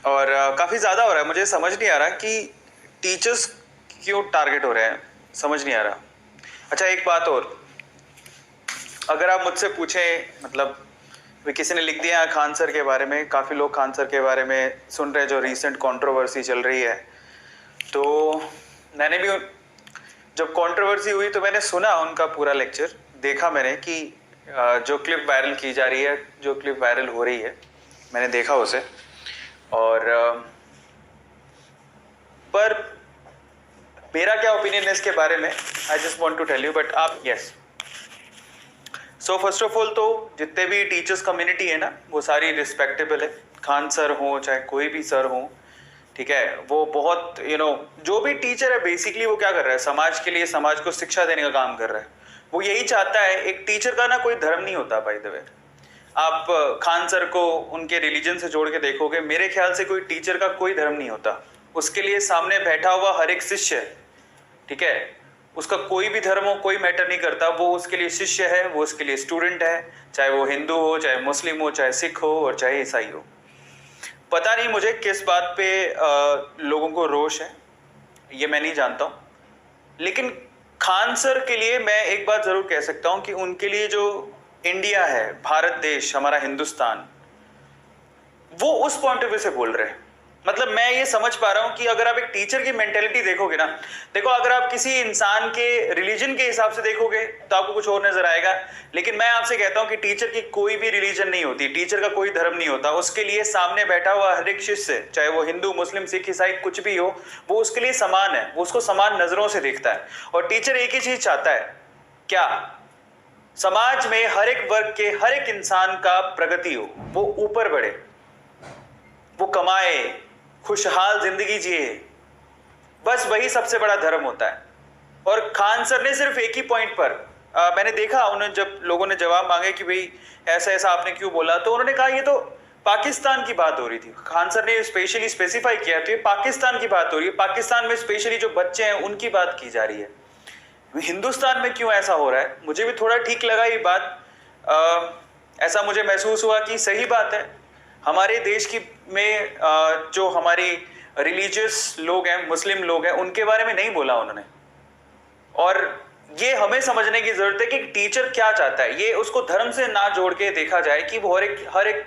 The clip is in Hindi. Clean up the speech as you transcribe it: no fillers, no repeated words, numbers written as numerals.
और काफ़ी ज़्यादा हो रहा है। मुझे समझ नहीं आ रहा कि टीचर्स क्यों टारगेट हो रहे हैं, समझ नहीं आ रहा। अच्छा, एक बात और, अगर आप मुझसे पूछें, मतलब किसी ने लिख दिया खान सर के बारे में, काफ़ी लोग खान सर के बारे में सुन रहे हैं, जो रीसेंट कंट्रोवर्सी चल रही है। तो मैंने भी जब कंट्रोवर्सी हुई तो मैंने सुना उनका पूरा लेक्चर, देखा मैंने कि जो क्लिप वायरल की जा रही है, जो क्लिप वायरल हो रही है, मैंने देखा उसे। और पर मेरा क्या ओपिनियन है इसके बारे में, I just want to tell you, but आप yes. So first of all तो जितने भी टीचर्स कम्युनिटी है ना, वो सारी रिस्पेक्टेबल है। खान सर हो चाहे कोई भी सर हो, ठीक है, वो बहुत जो भी टीचर है बेसिकली वो क्या कर रहा है, समाज के लिए, समाज को शिक्षा देने का काम कर रहा है। वो यही चाहता है। एक टीचर का ना कोई धर्म नहीं होता बाय द वे। आप खान सर को उनके रिलीजन से जोड़ के देखोगे, मेरे ख्याल से कोई टीचर का कोई धर्म नहीं होता। उसके लिए सामने बैठा हुआ हर एक शिष्य, ठीक है, उसका कोई भी धर्म हो, कोई मैटर नहीं करता, वो उसके लिए शिष्य है, वो उसके लिए स्टूडेंट है, चाहे वो हिंदू हो, चाहे मुस्लिम हो, चाहे सिख हो और चाहे ईसाई हो। पता नहीं मुझे किस बात पे लोगों को रोष है, ये मैं नहीं जानता हूं। लेकिन खान सर के लिए मैं एक बात जरूर कह सकता हूं कि उनके लिए जो इंडिया है, भारत देश, हमारा हिंदुस्तान, वो उस पॉइंट ऑफ व्यू से बोल रहे हैं। मतलब मैं ये समझ पा रहा हूं कि अगर आप एक टीचर की मेंटेलिटी देखोगे ना, देखो अगर आप किसी इंसान के रिलीजन के हिसाब से देखोगे तो आपको कुछ और नजर आएगा। लेकिन मैं आपसे कहता हूं कि टीचर की कोई भी रिलीजन नहीं होती, टीचर का कोई धर्म नहीं होता। उसके लिए सामने बैठा हुआ हर एक शिष्य, चाहे वो हिंदू, मुस्लिम, सिख, ईसाई कुछ भी हो, वो उसके लिए समान है, वो उसको समान नजरों से देखता है। और टीचर एक ही चीज चाहता है, क्या? समाज में हर एक वर्ग के हर एक इंसान का प्रगति हो, वो ऊपर बढ़े, वो कमाए, खुशहाल जिंदगी जिए। बस वही सबसे बड़ा धर्म होता है। और खान सर ने सिर्फ एक ही पॉइंट पर मैंने देखा, उन्हें जब लोगों ने जवाब मांगे कि भाई ऐसा ऐसा आपने क्यों बोला, तो उन्होंने कहा ये तो पाकिस्तान की बात हो रही थी। खान सर ने स्पेशली स्पेसिफाई किया, तो ये पाकिस्तान की बात हो रही है, पाकिस्तान में स्पेशली जो बच्चे हैं उनकी बात की जा रही है। हिंदुस्तान में क्यों ऐसा हो रहा है? मुझे भी थोड़ा ठीक लगा ये बात। ऐसा मुझे महसूस हुआ कि सही बात है। हमारे देश की में जो हमारी रिलीजियस लोग हैं, मुस्लिम लोग हैं, उनके बारे में नहीं बोला उन्होंने। और ये हमें समझने की जरूरत है कि टीचर क्या चाहता है। ये उसको धर्म से ना जोड़ के देखा जाए कि वो हर एक